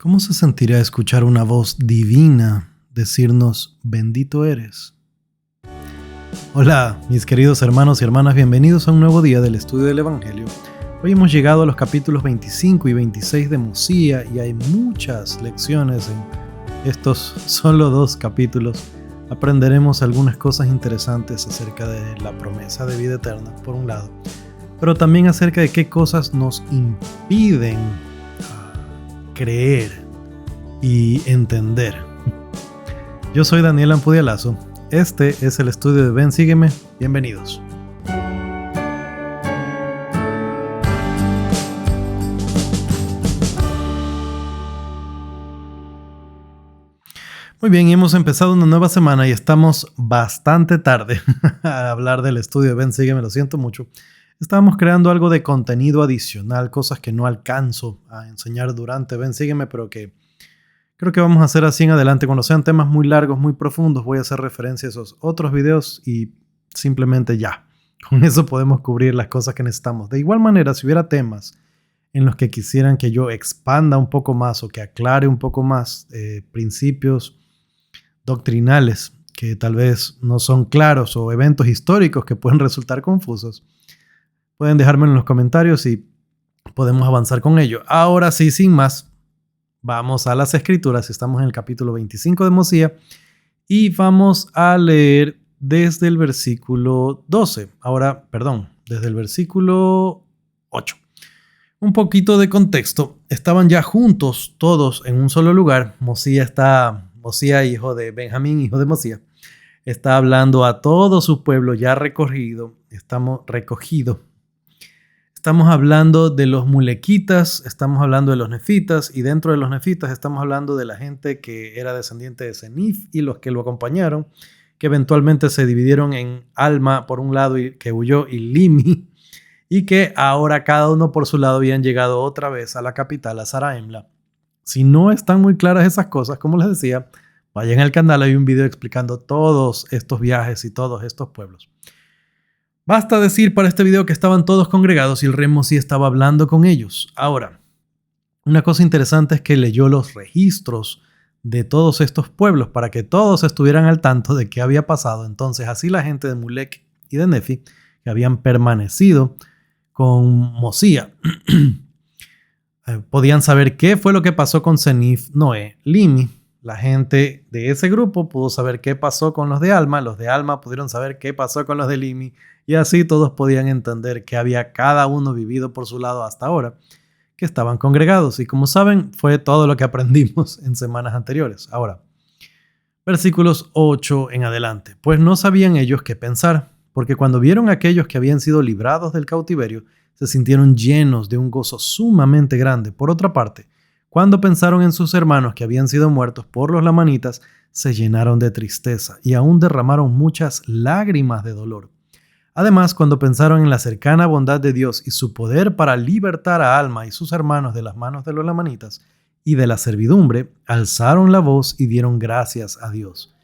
¿Cómo se sentirá escuchar una voz divina decirnos bendito eres? Hola, mis queridos hermanos y hermanas, bienvenidos a un nuevo día del estudio del Evangelio. Hoy hemos llegado a los capítulos 25 y 26 de Mosía y hay muchas lecciones en estos solo 2 capítulos. Aprenderemos algunas cosas interesantes acerca de la promesa de vida eterna, por un lado, pero también acerca de qué cosas nos impiden creer y entender. Yo soy Daniel Ampudialazo. Este es el estudio de Ven, Sígueme. Bienvenidos. Muy bien, hemos empezado una nueva semana y estamos bastante tarde a hablar del estudio de Ven, Sígueme. Lo siento mucho. Estábamos creando algo de contenido adicional, cosas que no alcanzo a enseñar durante Ven, Sígueme, pero que creo que vamos a hacer así en adelante. Cuando sean temas muy largos, muy profundos, voy a hacer referencia a esos otros videos y simplemente ya. Con eso podemos cubrir las cosas que necesitamos. De igual manera, si hubiera temas en los que quisieran que yo expanda un poco más o que aclare un poco más principios doctrinales que tal vez no son claros o eventos históricos que pueden resultar confusos, pueden dejármelo en los comentarios y podemos avanzar con ello. Ahora sí, sin más, vamos a las escrituras. Estamos en el capítulo 25 de Mosía y vamos a leer desde el versículo 12. Desde el versículo 8. Un poquito de contexto. Estaban ya juntos todos en un solo lugar. Mosía, hijo de Benjamín, hijo de Mosía, está hablando a todo su pueblo ya recogido. Estamos hablando de los mulequitas, estamos hablando de los nefitas, y dentro de los nefitas estamos hablando de la gente que era descendiente de Senif y los que lo acompañaron, que eventualmente se dividieron en Alma por un lado y que huyó, y Limi, y que ahora cada uno por su lado habían llegado otra vez a la capital, a Saraemla. Si no están muy claras esas cosas, como les decía, vayan al canal, hay un video explicando todos estos viajes y todos estos pueblos. Basta decir para este video que estaban todos congregados y el rey Mosía estaba hablando con ellos. Ahora, una cosa interesante es que leyó los registros de todos estos pueblos para que todos estuvieran al tanto de qué había pasado. Entonces, así la gente de Mulek y de Nefi, que habían permanecido con Mosía, podían saber qué fue lo que pasó con Senif, Noé, Limi. La gente de ese grupo pudo saber qué pasó con los de Alma pudieron saber qué pasó con los de Limi, y así todos podían entender que había cada uno vivido por su lado hasta ahora, que estaban congregados. Y como saben, fue todo lo que aprendimos en semanas anteriores. Ahora, versículos 8 en adelante. Pues no sabían ellos qué pensar, porque cuando vieron a aquellos que habían sido librados del cautiverio, se sintieron llenos de un gozo sumamente grande. Por otra parte, cuando pensaron en sus hermanos que habían sido muertos por los lamanitas, se llenaron de tristeza y aún derramaron muchas lágrimas de dolor. Además, cuando pensaron en la cercana bondad de Dios y su poder para libertar a Alma y sus hermanos de las manos de los lamanitas y de la servidumbre, alzaron la voz y dieron gracias a Dios.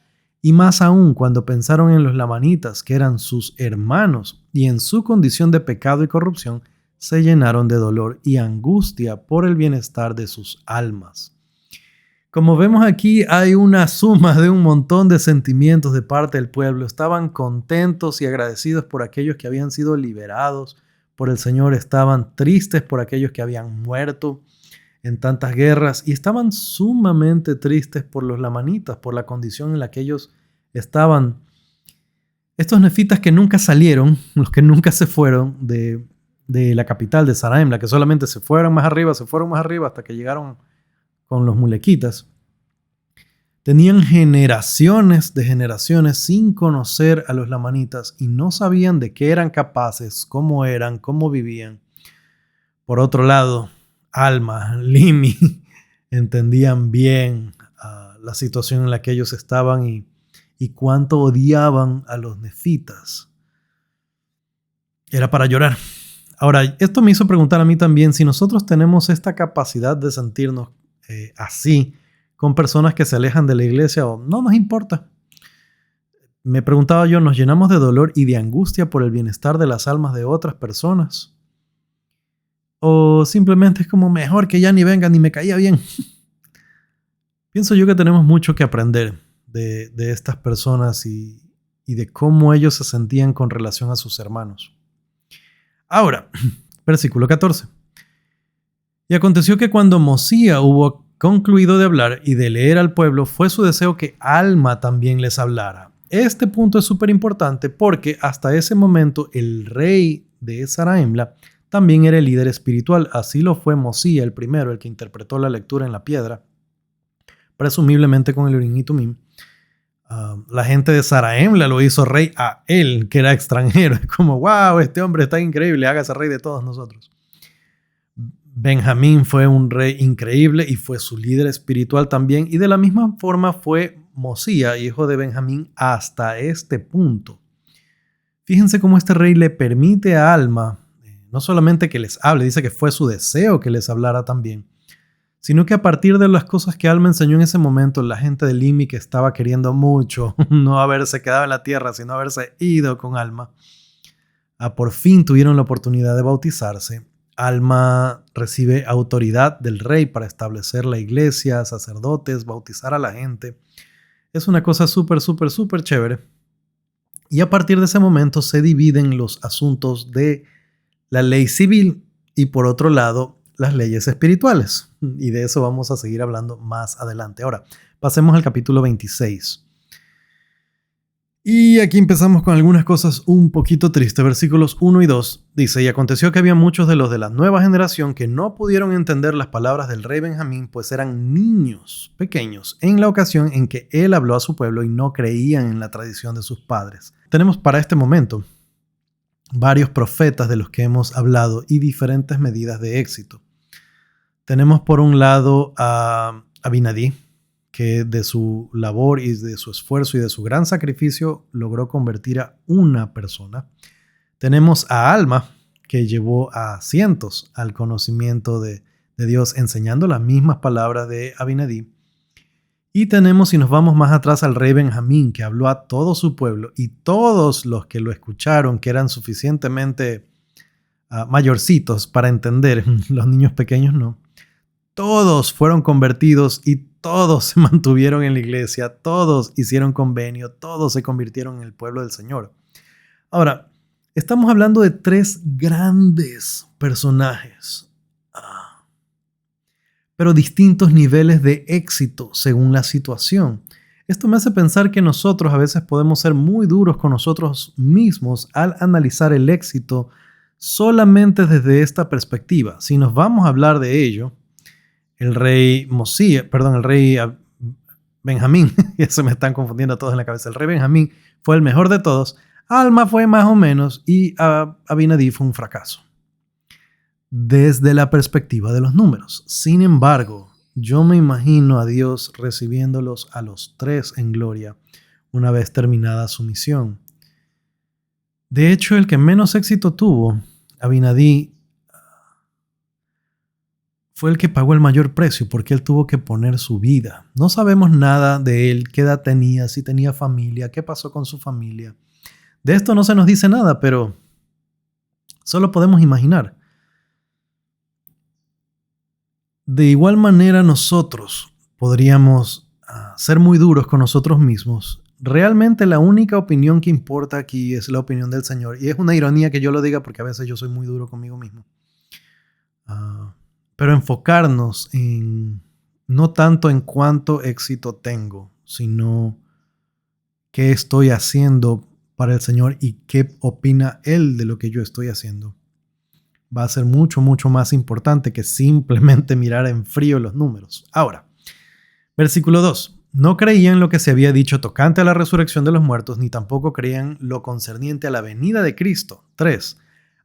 Y más aún cuando pensaron en los lamanitas, que eran sus hermanos, y en su condición de pecado y corrupción, se llenaron de dolor y angustia por el bienestar de sus almas. Como vemos aquí, hay una suma de un montón de sentimientos de parte del pueblo. Estaban contentos y agradecidos por aquellos que habían sido liberados por el Señor. Estaban tristes por aquellos que habían muerto en tantas guerras. Y estaban sumamente tristes por los lamanitas, por la condición en la que ellos estaban. Estos nefitas que nunca salieron, los que nunca se fueron de la capital de Saraemla, que solamente se fueron más arriba hasta que llegaron con los mulequitas, tenían generaciones de generaciones sin conocer a los lamanitas y no sabían de qué eran capaces, cómo eran, cómo vivían. Por otro lado, Alma, Limi, entendían bien la situación en la que ellos estaban y cuánto odiaban a los nefitas. Era para llorar. Ahora, esto me hizo preguntar a mí también si nosotros tenemos esta capacidad de sentirnos así con personas que se alejan de la iglesia o no nos importa. Me preguntaba yo, ¿nos llenamos de dolor y de angustia por el bienestar de las almas de otras personas? ¿O simplemente es como mejor que ya ni venga ni me caía bien? Pienso yo que tenemos mucho que aprender de estas personas y de cómo ellos se sentían con relación a sus hermanos. Ahora, versículo 14. Y aconteció que cuando Mosía hubo concluido de hablar y de leer al pueblo, fue su deseo que Alma también les hablara. Este punto es súper importante porque hasta ese momento el rey de Saraemla también era el líder espiritual. Así lo fue Mosía, el primero, el que interpretó la lectura en la piedra, presumiblemente con el Urim y Tumim. La gente de Saraemla lo hizo rey a él, que era extranjero. Es como, wow, este hombre está increíble, hágase rey de todos nosotros. Benjamín fue un rey increíble y fue su líder espiritual también. Y de la misma forma fue Mosía, hijo de Benjamín, hasta este punto. Fíjense cómo este rey le permite a Alma, no solamente que les hable, dice que fue su deseo que les hablara también, sino que a partir de las cosas que Alma enseñó en ese momento, la gente de Limi, que estaba queriendo mucho no haberse quedado en la tierra, sino haberse ido con Alma, por fin tuvieron la oportunidad de bautizarse. Alma recibe autoridad del rey para establecer la iglesia, sacerdotes, bautizar a la gente. Es una cosa súper, súper, súper chévere. Y a partir de ese momento se dividen los asuntos de la ley civil y por otro lado las leyes espirituales. Y de eso vamos a seguir hablando más adelante. Ahora, pasemos al capítulo 26. Y aquí empezamos con algunas cosas un poquito tristes. Versículos 1 y 2 dice: Y aconteció que había muchos de los de la nueva generación que no pudieron entender las palabras del rey Benjamín, pues eran niños pequeños en la ocasión en que él habló a su pueblo y no creían en la tradición de sus padres. Tenemos para este momento varios profetas de los que hemos hablado y diferentes medidas de éxito. Tenemos por un lado a Abinadí, que de su labor y de su esfuerzo y de su gran sacrificio logró convertir a una persona. Tenemos a Alma, que llevó a cientos al conocimiento de Dios, enseñando las mismas palabras de Abinadí. Y tenemos, si nos vamos más atrás, al rey Benjamín, que habló a todo su pueblo y todos los que lo escucharon, que eran suficientemente mayorcitos para entender, los niños pequeños no. Todos fueron convertidos y todos se mantuvieron en la iglesia, todos hicieron convenio, todos se convirtieron en el pueblo del Señor. Ahora, estamos hablando de tres grandes personajes, pero distintos niveles de éxito según la situación. Esto me hace pensar que nosotros a veces podemos ser muy duros con nosotros mismos al analizar el éxito solamente desde esta perspectiva. Si nos vamos a hablar de ello, el rey Benjamín, ya se me están confundiendo todos en la cabeza, el rey Benjamín fue el mejor de todos, Alma fue más o menos y Abinadí fue un fracaso desde la perspectiva de los números. Sin embargo, yo me imagino a Dios recibiéndolos a los tres en gloria una vez terminada su misión. De hecho, el que menos éxito tuvo, Abinadí, fue el que pagó el mayor precio porque él tuvo que poner su vida. No sabemos nada de él, qué edad tenía, si tenía familia, qué pasó con su familia. De esto no se nos dice nada, pero solo podemos imaginar. De igual manera nosotros podríamos ser muy duros con nosotros mismos. Realmente la única opinión que importa aquí es la opinión del Señor. Y es una ironía que yo lo diga porque a veces yo soy muy duro conmigo mismo. Pero enfocarnos en no tanto en cuánto éxito tengo, sino qué estoy haciendo para el Señor y qué opina Él de lo que yo estoy haciendo. Va a ser mucho, mucho más importante que simplemente mirar en frío los números. Ahora, versículo 2. No creían lo que se había dicho tocante a la resurrección de los muertos, ni tampoco creían lo concerniente a la venida de Cristo. 3.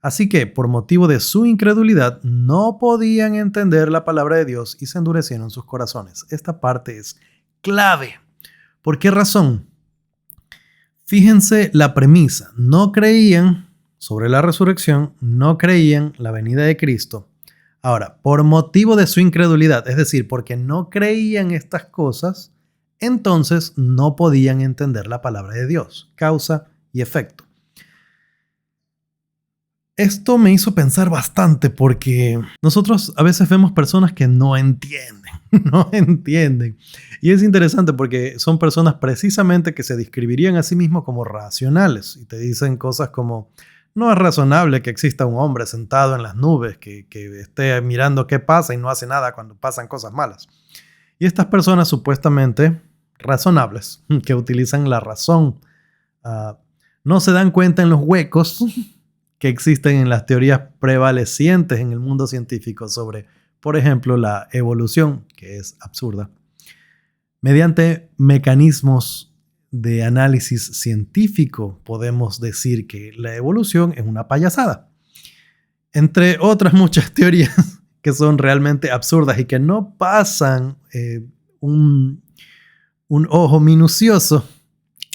Así que, por motivo de su incredulidad, no podían entender la palabra de Dios y se endurecieron sus corazones. Esta parte es clave. ¿Por qué razón? Fíjense la premisa. No creían sobre la resurrección, no creían la venida de Cristo. Ahora, por motivo de su incredulidad, es decir, porque no creían estas cosas, entonces no podían entender la palabra de Dios. Causa y efecto. Esto me hizo pensar bastante porque nosotros a veces vemos personas que no entienden, no entienden. Y es interesante porque son personas precisamente que se describirían a sí mismos como racionales y te dicen cosas como, no es razonable que exista un hombre sentado en las nubes que esté mirando qué pasa y no hace nada cuando pasan cosas malas. Y estas personas supuestamente razonables, que utilizan la razón, ah, no se dan cuenta en los huecos que existen en las teorías prevalecientes en el mundo científico sobre, por ejemplo, la evolución, que es absurda, mediante mecanismos de análisis científico podemos decir que la evolución es una payasada. Entre otras muchas teorías que son realmente absurdas y que no pasan un, un ojo minucioso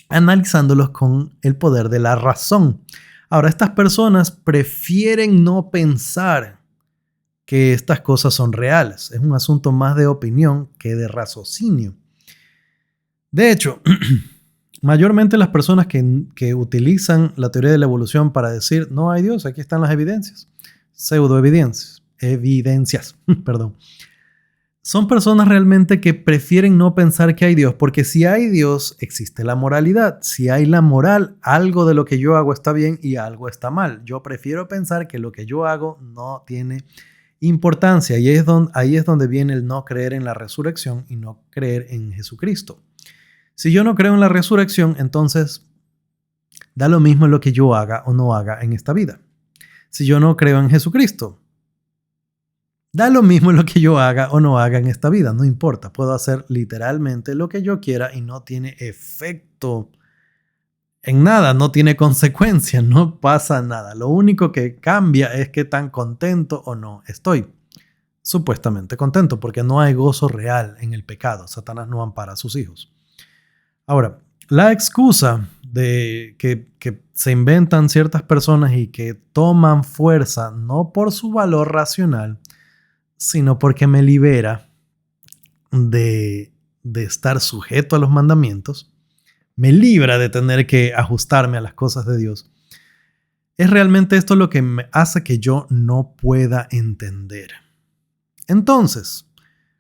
analizándolos con el poder de la razón. Ahora, estas personas prefieren no pensar que estas cosas son reales. Es un asunto más de opinión que de raciocinio. De hecho, mayormente las personas que utilizan la teoría de la evolución para decir no hay Dios, aquí están las evidencias, evidencias, perdón, son personas realmente que prefieren no pensar que hay Dios, porque si hay Dios, existe la moralidad. Si hay la moral, algo de lo que yo hago está bien y algo está mal. Yo prefiero pensar que lo que yo hago no tiene importancia y ahí es donde viene el no creer en la resurrección y no creer en Jesucristo. Si yo no creo en la resurrección, entonces da lo mismo lo que yo haga o no haga en esta vida. Si yo no creo en Jesucristo, da lo mismo lo que yo haga o no haga en esta vida, no importa. Puedo hacer literalmente lo que yo quiera y no tiene efecto en nada, no tiene consecuencia, no pasa nada. Lo único que cambia es qué tan contento o no estoy. Supuestamente contento, porque no hay gozo real en el pecado. Satanás no ampara a sus hijos. Ahora, la excusa de que se inventan ciertas personas y que toman fuerza no por su valor racional, sino porque me libera de estar sujeto a los mandamientos, me libra de tener que ajustarme a las cosas de Dios. Es realmente esto lo que me hace que yo no pueda entender. Entonces,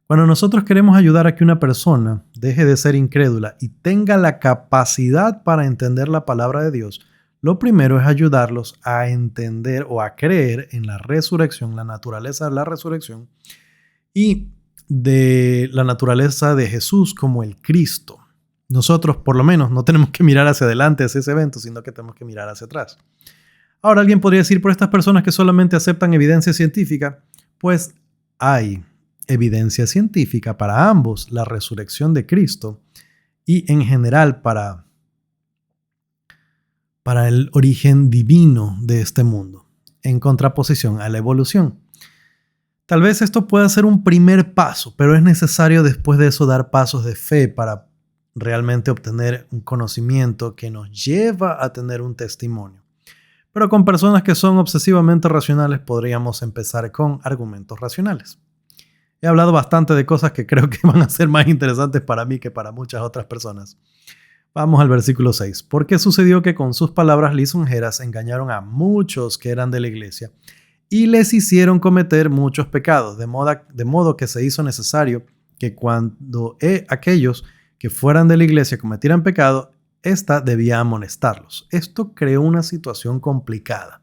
cuando nosotros queremos ayudar a que una persona deje de ser incrédula y tenga la capacidad para entender la palabra de Dios, lo primero es ayudarlos a entender o a creer en la resurrección, la naturaleza de la resurrección y de la naturaleza de Jesús como el Cristo. Nosotros, por lo menos, no tenemos que mirar hacia adelante hacia ese evento, sino que tenemos que mirar hacia atrás. Ahora, alguien podría decir, por estas personas que solamente aceptan evidencia científica, pues hay evidencia científica para ambos, la resurrección de Cristo y en general para el origen divino de este mundo, en contraposición a la evolución. Tal vez esto pueda ser un primer paso, pero es necesario después de eso dar pasos de fe para realmente obtener un conocimiento que nos lleva a tener un testimonio. Pero con personas que son obsesivamente racionales podríamos empezar con argumentos racionales. He hablado bastante de cosas que creo que van a ser más interesantes para mí que para muchas otras personas. Vamos al versículo 6. Porque sucedió que con sus palabras lisonjeras engañaron a muchos que eran de la iglesia y les hicieron cometer muchos pecados, de modo que se hizo necesario que cuando aquellos que fueran de la iglesia cometieran pecado, ésta debía amonestarlos. Esto creó una situación complicada.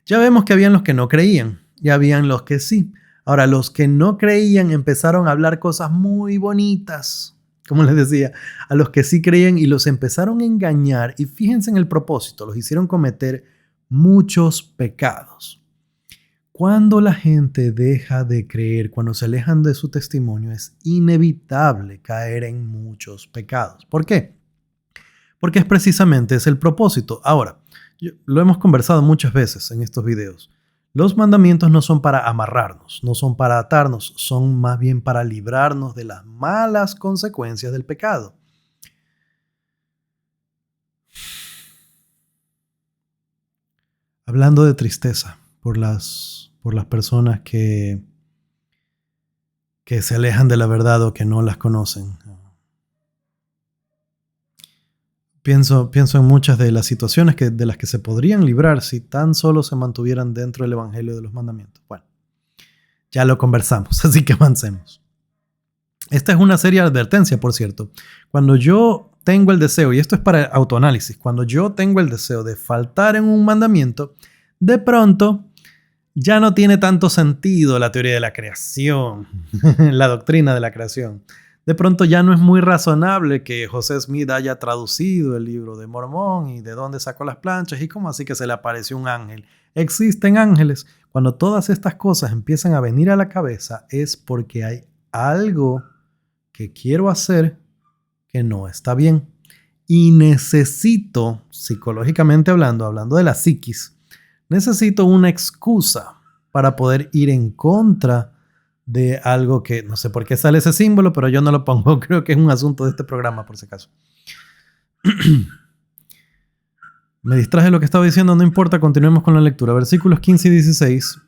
Ya vemos que habían los que no creían, ya habían los que sí. Ahora, los que no creían empezaron a hablar cosas muy bonitas, como les decía, a los que sí creían y los empezaron a engañar. Y fíjense en el propósito, los hicieron cometer muchos pecados. Cuando la gente deja de creer, cuando se alejan de su testimonio, es inevitable caer en muchos pecados. ¿Por qué? Porque precisamente es el propósito. Ahora, lo hemos conversado muchas veces en estos videos. Los mandamientos no son para amarrarnos, no son para atarnos, son más bien para librarnos de las malas consecuencias del pecado. Hablando de tristeza por las personas que se alejan de la verdad o que no las conocen. Pienso en muchas de las situaciones de las que se podrían librar si tan solo se mantuvieran dentro del Evangelio de los mandamientos. Bueno, ya lo conversamos, así que avancemos. Esta es una seria advertencia, por cierto. Cuando yo tengo el deseo, y esto es para autoanálisis, cuando yo tengo el deseo de faltar en un mandamiento, de pronto ya no tiene tanto sentido la teoría de la creación, la doctrina de la creación. De pronto ya no es muy razonable que José Smith haya traducido el libro de Mormón y de dónde sacó las planchas y cómo así que se le apareció un ángel. Existen ángeles. Cuando todas estas cosas empiezan a venir a la cabeza es porque hay algo que quiero hacer que no está bien. Y necesito, psicológicamente hablando de la psiquis, necesito una excusa para poder ir en contra de algo que no sé por qué sale ese símbolo, pero yo no lo pongo. Creo que es un asunto de este programa, por si acaso. Me distraje de lo que estaba diciendo, no importa, continuemos con la lectura. Versículos 15 y 16.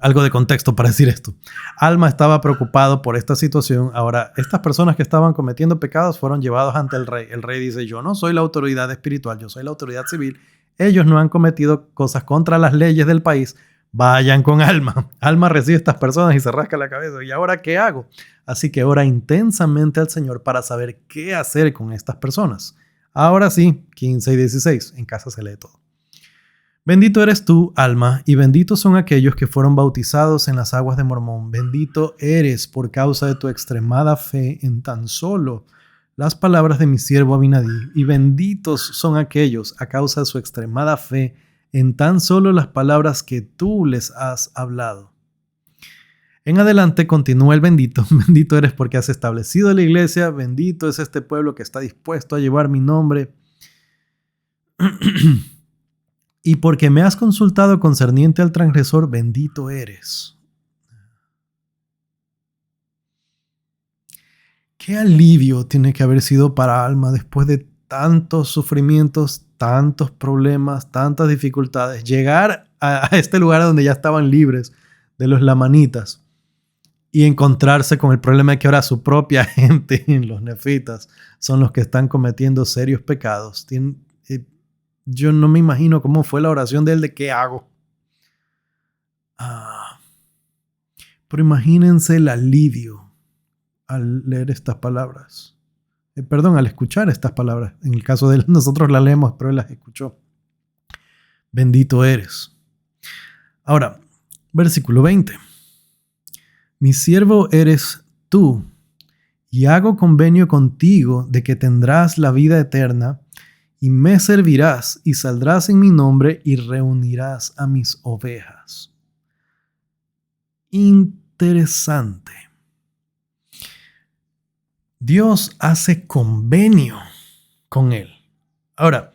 Algo de contexto para decir esto. Alma estaba preocupado por esta situación. Ahora, estas personas que estaban cometiendo pecados fueron llevados ante el rey. El rey dice, yo no soy la autoridad espiritual, yo soy la autoridad civil. Ellos no han cometido cosas contra las leyes del país. Vayan con Alma. Alma recibe a estas personas y se rasca la cabeza. ¿Y ahora qué hago? Así que ora intensamente al Señor para saber qué hacer con estas personas. Ahora sí, 15 y 16. En casa se lee todo. Bendito eres tú, Alma, y benditos son aquellos que fueron bautizados en las aguas de Mormón. Bendito eres por causa de tu extremada fe en tan solo las palabras de mi siervo Abinadí, y benditos son aquellos a causa de su extremada fe en tan solo las palabras que tú les has hablado. En adelante continúa el bendito. Bendito eres porque has establecido la iglesia. Bendito es este pueblo que está dispuesto a llevar mi nombre. Y porque me has consultado concerniente al transgresor, bendito eres. Qué alivio tiene que haber sido para Alma después de tantos sufrimientos, tantos problemas, tantas dificultades, llegar a este lugar donde ya estaban libres de los lamanitas y encontrarse con el problema de que ahora su propia gente, los nefitas, son los que están cometiendo serios pecados. Yo no me imagino cómo fue la oración de él de qué hago. Pero imagínense el alivio al leer estas palabras. Al escuchar estas palabras. En el caso de él, nosotros las leemos, pero él las escuchó. Bendito eres. Ahora, versículo 20. Mi siervo eres tú, y hago convenio contigo de que tendrás la vida eterna, y me servirás, y saldrás en mi nombre, y reunirás a mis ovejas. Interesante. Dios hace convenio con él. Ahora,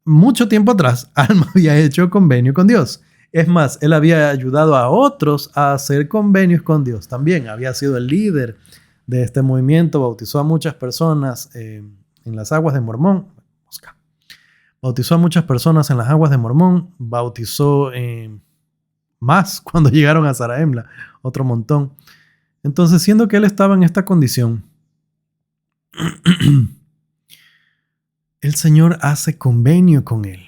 mucho tiempo atrás, Alma había hecho convenio con Dios. Es más, él había ayudado a otros a hacer convenios con Dios. También había sido el líder de este movimiento, bautizó a muchas personas en las aguas de Mormón. Bautizó a muchas personas en las aguas de Mormón. Bautizó más cuando llegaron a Zarahemla, otro montón. Entonces, siendo que él estaba en esta condición, el Señor hace convenio con él.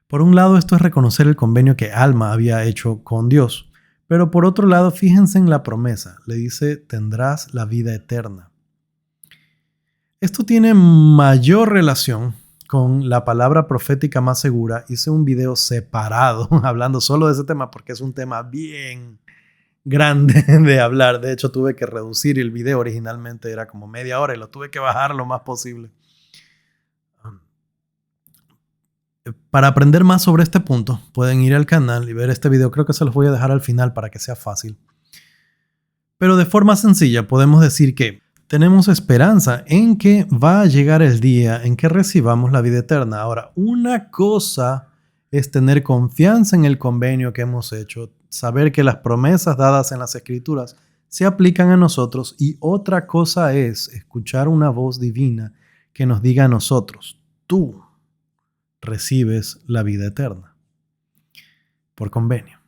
Por un lado, esto es reconocer el convenio que Alma había hecho con Dios. Pero por otro lado, fíjense en la promesa. Le dice, tendrás la vida eterna. Esto tiene mayor relación con la palabra profética más segura. Hice un video separado hablando solo de ese tema porque es un tema bien grande de hablar. De hecho, tuve que reducir el video. Originalmente era como media hora y lo tuve que bajar lo más posible. Para aprender más sobre este punto, pueden ir al canal y ver este video. Creo que se los voy a dejar al final para que sea fácil. Pero de forma sencilla podemos decir que tenemos esperanza en que va a llegar el día en que recibamos la vida eterna. Ahora, una cosa es tener confianza en el convenio que hemos hecho, saber que las promesas dadas en las Escrituras se aplican a nosotros, y otra cosa es escuchar una voz divina que nos diga a nosotros, tú recibes la vida eterna por convenio.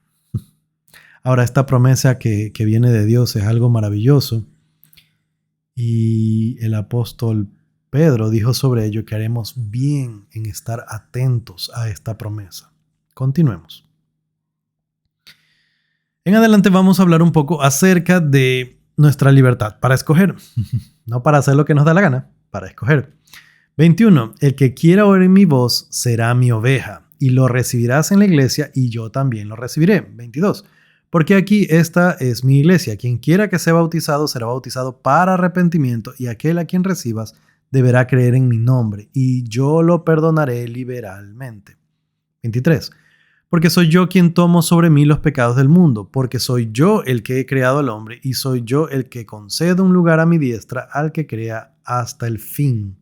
Ahora, esta promesa que viene de Dios es algo maravilloso. Y el apóstol Pedro dijo sobre ello que haremos bien en estar atentos a esta promesa. Continuemos. En adelante vamos a hablar un poco acerca de nuestra libertad para escoger. No para hacer lo que nos da la gana, para escoger. 21. El que quiera oír mi voz será mi oveja, y lo recibirás en la iglesia, y yo también lo recibiré. 22. Porque aquí esta es mi iglesia. Quien quiera que sea bautizado será bautizado para arrepentimiento, y aquel a quien recibas deberá creer en mi nombre, y yo lo perdonaré liberalmente. 23. Porque soy yo quien tomo sobre mí los pecados del mundo, porque soy yo el que he creado al hombre, y soy yo el que concedo un lugar a mi diestra al que crea hasta el fin.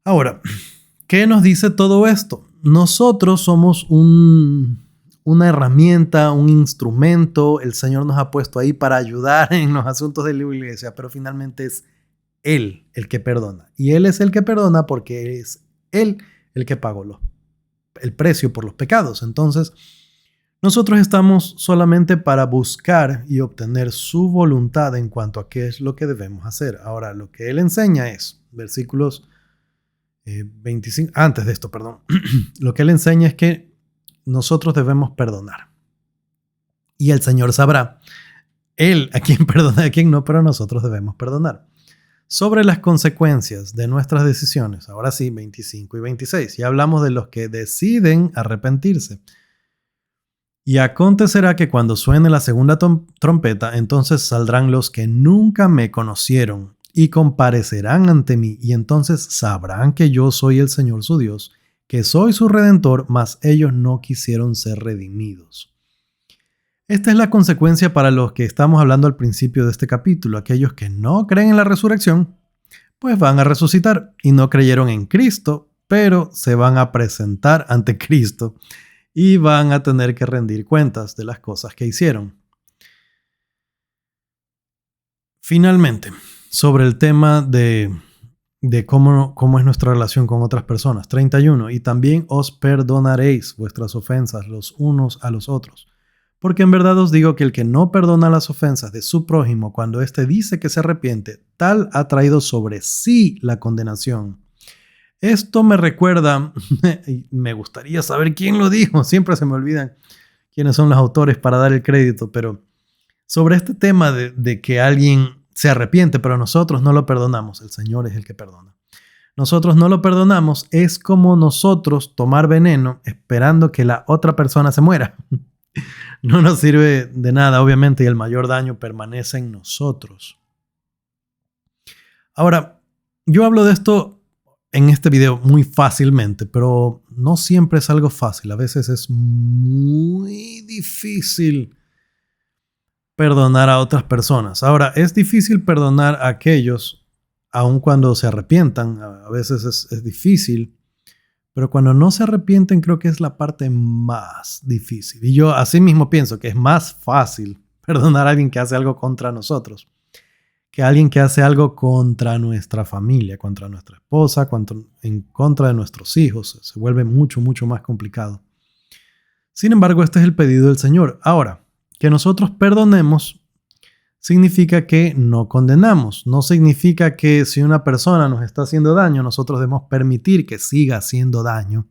Ahora, ¿qué nos dice todo esto? Nosotros somos una herramienta, un instrumento. El Señor nos ha puesto ahí para ayudar en los asuntos de la iglesia, pero finalmente es Él el que perdona. Y Él es el que perdona porque es Él el que pagó el precio por los pecados. Entonces, nosotros estamos solamente para buscar y obtener su voluntad en cuanto a qué es lo que debemos hacer. Ahora, lo que Él enseña es, versículos 25, antes de esto, perdón, lo que Él enseña es que nosotros debemos perdonar. Y el Señor sabrá, Él a quien perdona y a quien no, pero nosotros debemos perdonar. Sobre las consecuencias de nuestras decisiones, ahora sí, 25 y 26, ya hablamos de los que deciden arrepentirse. Y acontecerá que cuando suene la segunda trompeta, entonces saldrán los que nunca me conocieron y comparecerán ante mí, y entonces sabrán que yo soy el Señor su Dios, que soy su Redentor, mas ellos no quisieron ser redimidos. Esta es la consecuencia para los que estamos hablando al principio de este capítulo. Aquellos que no creen en la resurrección, pues van a resucitar, y no creyeron en Cristo, pero se van a presentar ante Cristo y van a tener que rendir cuentas de las cosas que hicieron. Finalmente, sobre el tema de cómo es nuestra relación con otras personas. 31. Y también os perdonaréis vuestras ofensas los unos a los otros. Porque en verdad os digo que el que no perdona las ofensas de su prójimo cuando éste dice que se arrepiente, tal ha traído sobre sí la condenación. Esto me recuerda, y me gustaría saber quién lo dijo, siempre se me olvidan quiénes son los autores para dar el crédito, pero sobre este tema de que alguien se arrepiente, pero nosotros no lo perdonamos. El Señor es el que perdona. Nosotros no lo perdonamos. Es como nosotros tomar veneno esperando que la otra persona se muera. No nos sirve de nada, obviamente, y el mayor daño permanece en nosotros. Ahora, yo hablo de esto en este video muy fácilmente, pero no siempre es algo fácil. A veces es muy difícil perdonar a otras personas. Ahora, es difícil perdonar a aquellos, aun cuando se arrepientan. A veces es difícil, pero cuando no se arrepienten creo que es la parte más difícil. Y yo así mismo pienso que es más fácil perdonar a alguien que hace algo contra nosotros que a alguien que hace algo contra nuestra familia, contra nuestra esposa, en contra de nuestros hijos. Se vuelve mucho, mucho más complicado. Sin embargo, este es el pedido del Señor. Ahora, que nosotros perdonemos significa que no condenamos. No significa que si una persona nos está haciendo daño, nosotros debemos permitir que siga haciendo daño.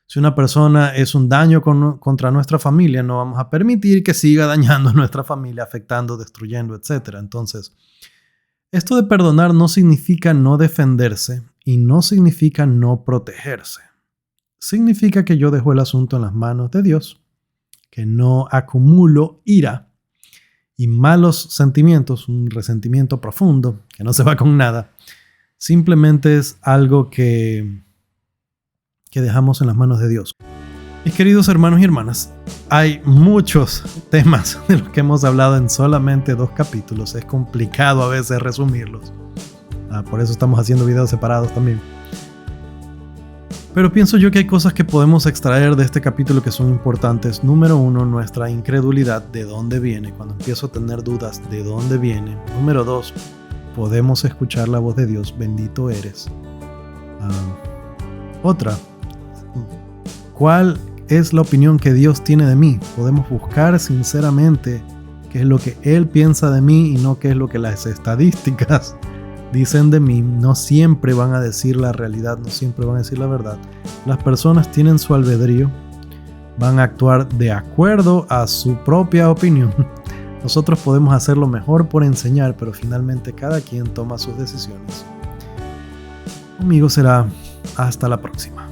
Si una persona es un daño contra nuestra familia, no vamos a permitir que siga dañando a nuestra familia, afectando, destruyendo, etc. Entonces, esto de perdonar no significa no defenderse y no significa no protegerse. Significa que yo dejo el asunto en las manos de Dios, que no acumulo ira y malos sentimientos, un resentimiento profundo que no se va con nada. Simplemente es algo que dejamos en las manos de Dios. Mis queridos hermanos y hermanas, hay muchos temas de los que hemos hablado en solamente 2 capítulos. Es complicado a veces resumirlos. Por eso estamos haciendo videos separados también. Pero pienso yo que hay cosas que podemos extraer de este capítulo que son importantes. Número 1, nuestra incredulidad, de dónde viene. Cuando empiezo a tener dudas, de dónde viene. Número 2, podemos escuchar la voz de Dios. Bendito eres. Otra, ¿cuál es la opinión que Dios tiene de mí? Podemos buscar sinceramente qué es lo que él piensa de mí y no qué es lo que las estadísticas dicen de mí. No siempre van a decir la realidad, no siempre van a decir la verdad. Las personas tienen su albedrío, van a actuar de acuerdo a su propia opinión. Nosotros podemos hacer lo mejor por enseñar, pero finalmente cada quien toma sus decisiones. Conmigo será hasta la próxima.